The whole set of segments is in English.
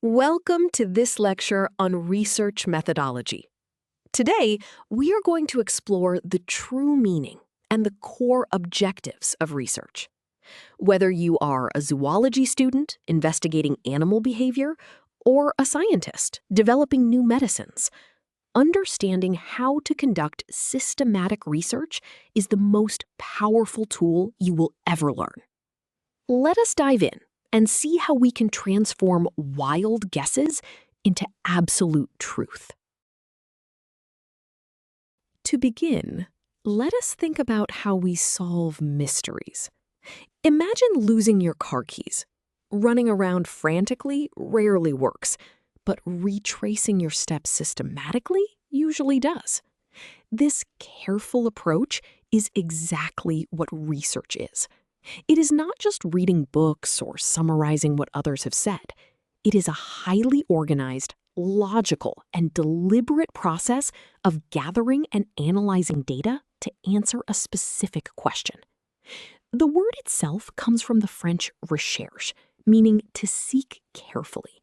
Welcome to this lecture on research methodology. Today, we are going to explore the true meaning and the core objectives of research. Whether you are a zoology student investigating animal behavior or a scientist developing new medicines, understanding how to conduct systematic research is the most powerful tool you will ever learn. Let us dive in and see how we can transform wild guesses into absolute truth. To begin, let us think about how we solve mysteries. Imagine losing your car keys. Running around frantically rarely works, but retracing your steps systematically usually does. This careful approach is exactly what research is. It is not just reading books or summarizing what others have said. It is a highly organized, logical, and deliberate process of gathering and analyzing data to answer a specific question. The word itself comes from the French recherche, meaning to seek carefully.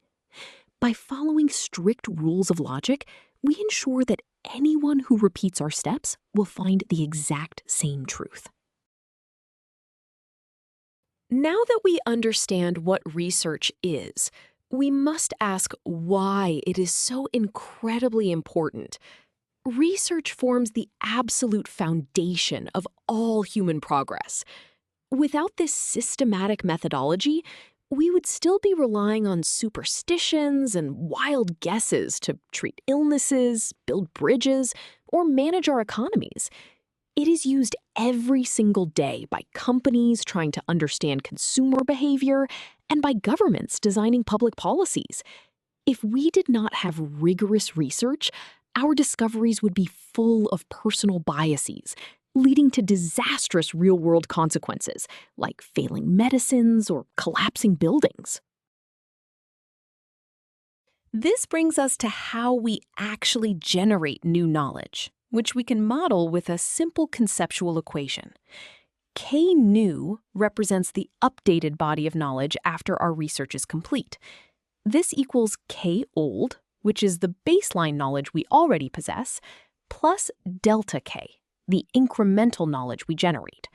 By following strict rules of logic, we ensure that anyone who repeats our steps will find the exact same truth. Now that we understand what research is, we must ask why it is so incredibly important. Research forms the absolute foundation of all human progress. Without this systematic methodology, we would still be relying on superstitions and wild guesses to treat illnesses, build bridges, or manage our economies. It is used every single day by companies trying to understand consumer behavior and by governments designing public policies. If we did not have rigorous research, our discoveries would be full of personal biases, leading to disastrous real-world consequences, like failing medicines or collapsing buildings. This brings us to how we actually generate new knowledge, which we can model with a simple conceptual equation. K new represents the updated body of knowledge after our research is complete. This equals K old, which is the baseline knowledge we already possess, plus delta K, the incremental knowledge we generate.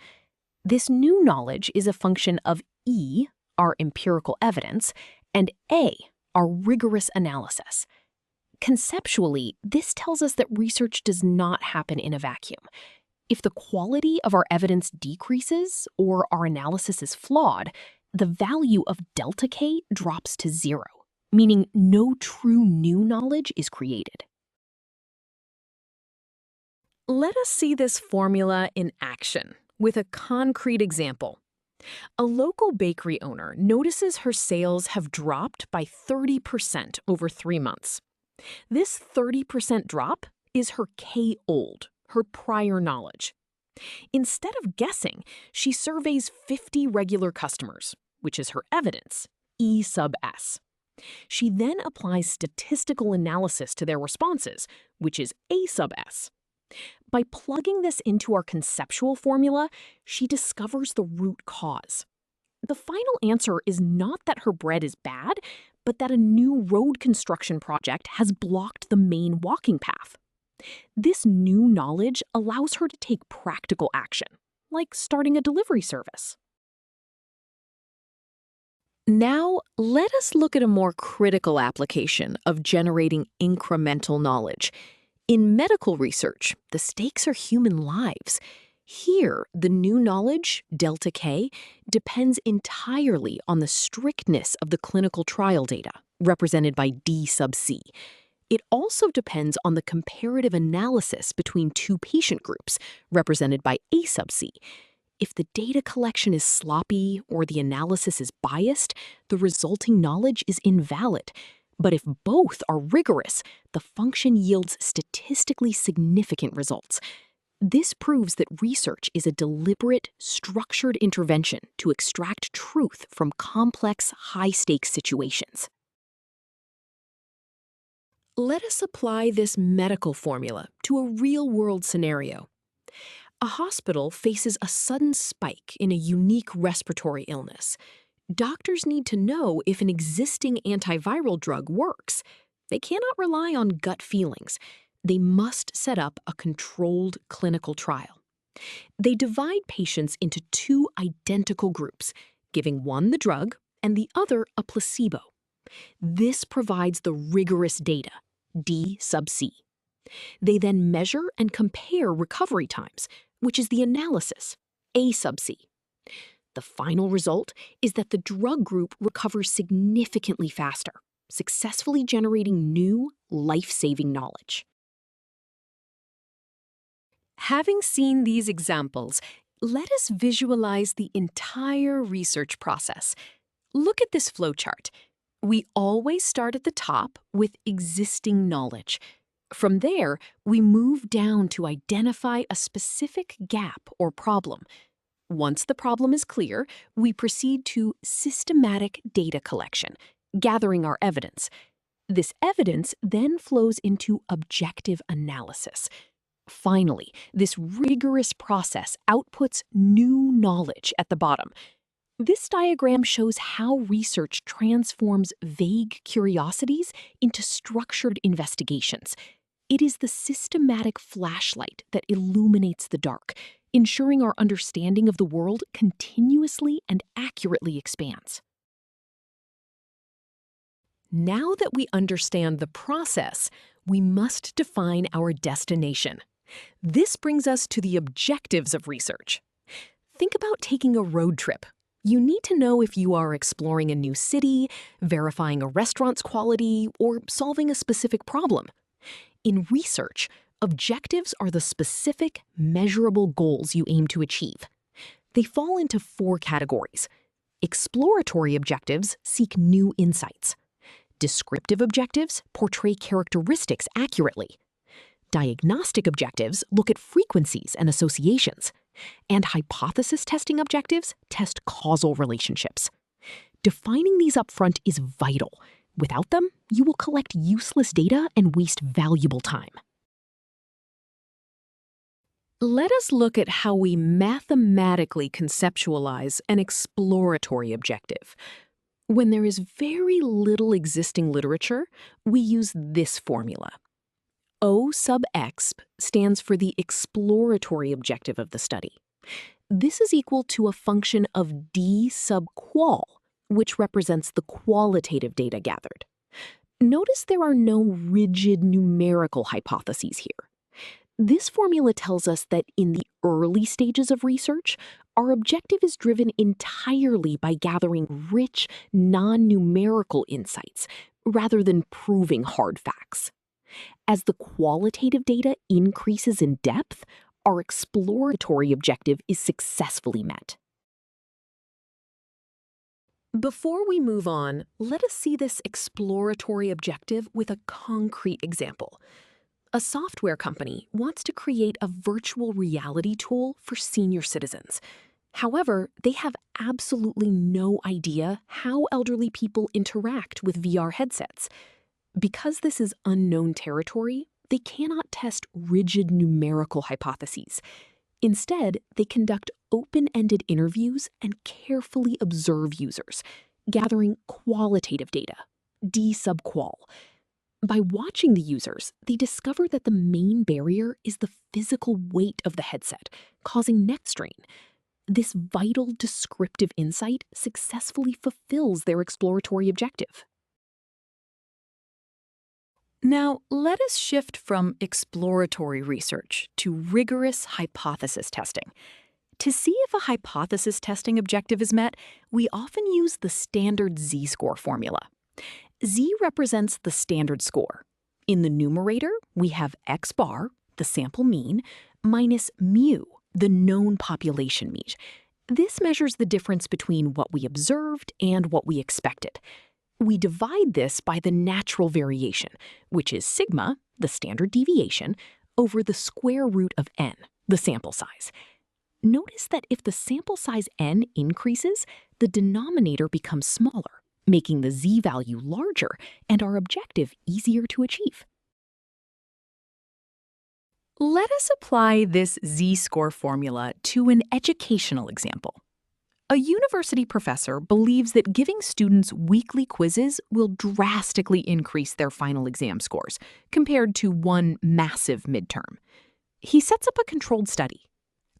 This new knowledge is a function of E, our empirical evidence, and A, our rigorous analysis. Conceptually, this tells us that research does not happen in a vacuum. If the quality of our evidence decreases or our analysis is flawed, the value of delta K drops to 0, meaning no true new knowledge is created. Let us see this formula in action with a concrete example. A local bakery owner notices her sales have dropped by 30% over 3 months. This 30% drop is her K old, her prior knowledge. Instead of guessing, she surveys 50 regular customers, which is her evidence, E sub S. She then applies statistical analysis to their responses, which is A sub S. By plugging this into our conceptual formula, she discovers the root cause. The final answer is not that her bread is bad, but that a new road construction project has blocked the main walking path. This new knowledge allows her to take practical action, like starting a delivery service. Now, let us look at a more critical application of generating incremental knowledge. In medical research, the stakes are human lives. Here, the new knowledge, delta K, depends entirely on the strictness of the clinical trial data, represented by D sub C. It also depends on the comparative analysis between two patient groups, represented by A sub C. If the data collection is sloppy or the analysis is biased, the resulting knowledge is invalid. But if both are rigorous, the function yields statistically significant results. This proves that research is a deliberate, structured intervention to extract truth from complex, high-stakes situations. Let us apply this medical formula to a real-world scenario. A hospital faces a sudden spike in a unique respiratory illness. Doctors need to know if an existing antiviral drug works. They cannot rely on gut feelings. They must set up a controlled clinical trial. They divide patients into two identical groups, giving one the drug and the other a placebo. This provides the rigorous data, D sub C. They then measure and compare recovery times, which is the analysis, A sub C. The final result is that the drug group recovers significantly faster, successfully generating new, life-saving knowledge. Having seen these examples, let us visualize the entire research process. Look at this flowchart. We always start at the top with existing knowledge. From there, we move down to identify a specific gap or problem. Once the problem is clear, we proceed to systematic data collection, gathering our evidence. This evidence then flows into objective analysis. Finally, this rigorous process outputs new knowledge at the bottom. This diagram shows how research transforms vague curiosities into structured investigations. It is the systematic flashlight that illuminates the dark, ensuring our understanding of the world continuously and accurately expands. Now that we understand the process, we must define our destination. This brings us to the objectives of research. Think about taking a road trip. You need to know if you are exploring a new city, verifying a restaurant's quality, or solving a specific problem. In research, objectives are the specific, measurable goals you aim to achieve. They fall into 4 categories. Exploratory objectives seek new insights. Descriptive objectives portray characteristics accurately. Diagnostic objectives look at frequencies and associations. And hypothesis testing objectives test causal relationships. Defining these upfront is vital. Without them, you will collect useless data and waste valuable time. Let us look at how we mathematically conceptualize an exploratory objective. When there is very little existing literature, we use this formula. O sub exp stands for the exploratory objective of the study. This is equal to a function of D sub qual, which represents the qualitative data gathered. Notice there are no rigid numerical hypotheses here. This formula tells us that in the early stages of research, our objective is driven entirely by gathering rich, non-numerical insights rather than proving hard facts. As the qualitative data increases in depth, our exploratory objective is successfully met. Before we move on, let us see this exploratory objective with a concrete example. A software company wants to create a virtual reality tool for senior citizens. However, they have absolutely no idea how elderly people interact with VR headsets. Because this is unknown territory, they cannot test rigid numerical hypotheses. Instead, they conduct open-ended interviews and carefully observe users, gathering qualitative data, D sub qual. By watching the users, they discover that the main barrier is the physical weight of the headset, causing neck strain. This vital descriptive insight successfully fulfills their exploratory objective. Now, let us shift from exploratory research to rigorous hypothesis testing. To see if a hypothesis testing objective is met, we often use the standard z-score formula. Z represents the standard score. In the numerator, we have x bar, the sample mean, minus mu, the known population mean. This measures the difference between what we observed and what we expected. We divide this by the natural variation, which is sigma, the standard deviation, over the square root of n, the sample size. Notice that if the sample size n increases, the denominator becomes smaller, making the z-value larger and our objective easier to achieve. Let us apply this z-score formula to an educational example. A university professor believes that giving students weekly quizzes will drastically increase their final exam scores compared to one massive midterm. He sets up a controlled study.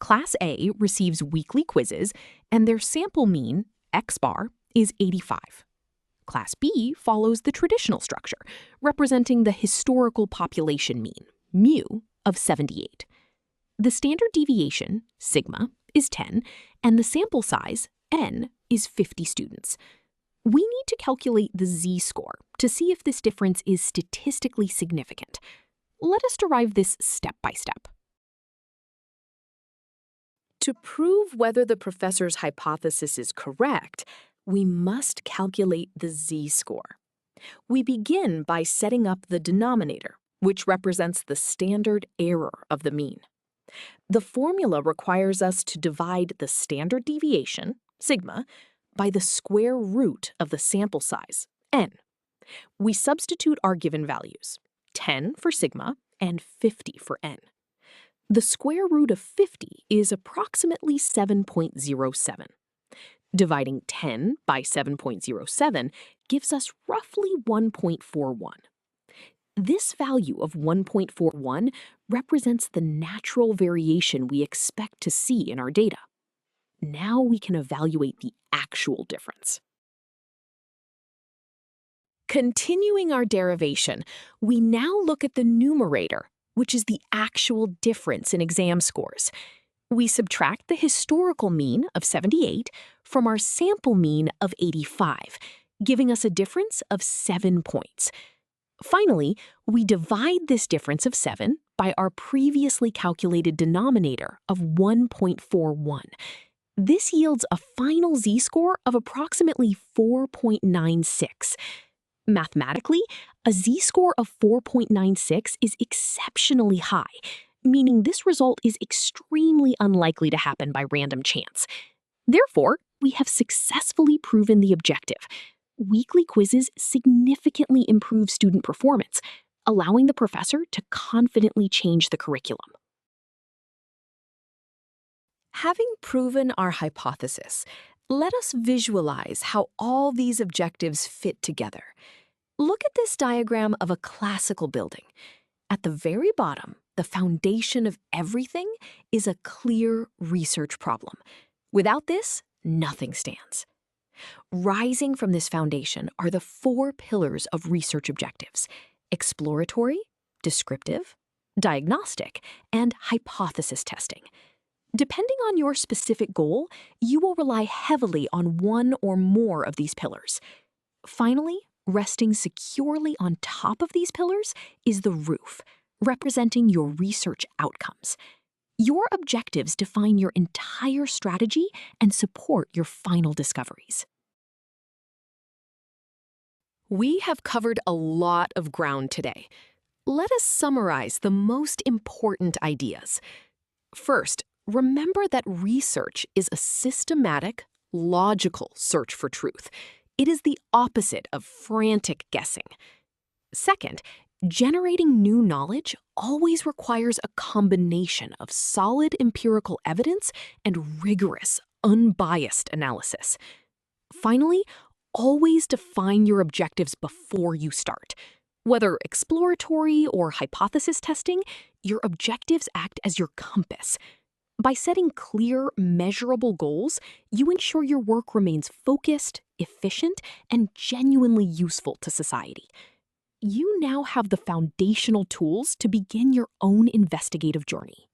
Class A receives weekly quizzes, and their sample mean, X bar, is 85. Class B follows the traditional structure, representing the historical population mean, mu, of 78. The standard deviation, sigma, is 10, and the sample size, n, is 50 students. We need to calculate the z-score to see if this difference is statistically significant. Let us derive this step by step. To prove whether the professor's hypothesis is correct, we must calculate the z-score. We begin by setting up the denominator, which represents the standard error of the mean. The formula requires us to divide the standard deviation, sigma, by the square root of the sample size, n. We substitute our given values, 10 for sigma and 50 for n. The square root of 50 is approximately 7.07. Dividing 10 by 7.07 gives us roughly 1.41. This value of 1.41 represents the natural variation we expect to see in our data. Now we can evaluate the actual difference. Continuing our derivation, we now look at the numerator, which is the actual difference in exam scores. We subtract the historical mean of 78 from our sample mean of 85, giving us a difference of 7 points. Finally, we divide this difference of 7 by our previously calculated denominator of 1.41. This yields a final z-score of approximately 4.96. Mathematically, a z-score of 4.96 is exceptionally high, meaning this result is extremely unlikely to happen by random chance. Therefore, we have successfully proven the objective. Weekly quizzes significantly improve student performance, allowing the professor to confidently change the curriculum. Having proven our hypothesis, let us visualize how all these objectives fit together. Look at this diagram of a classical building. At the very bottom, the foundation of everything is a clear research problem. Without this, nothing stands. Rising from this foundation are the 4 pillars of research objectives: exploratory, descriptive, diagnostic, and hypothesis testing. Depending on your specific goal, you will rely heavily on one or more of these pillars. Finally, resting securely on top of these pillars is the roof, representing your research outcomes. Your objectives define your entire strategy and support your final discoveries. We have covered a lot of ground today. Let us summarize the most important ideas. First, remember that research is a systematic, logical search for truth. It is the opposite of frantic guessing. Second, generating new knowledge always requires a combination of solid empirical evidence and rigorous, unbiased analysis. Finally, always define your objectives before you start. Whether exploratory or hypothesis testing, your objectives act as your compass. By setting clear, measurable goals, you ensure your work remains focused, efficient, and genuinely useful to society. You now have the foundational tools to begin your own investigative journey.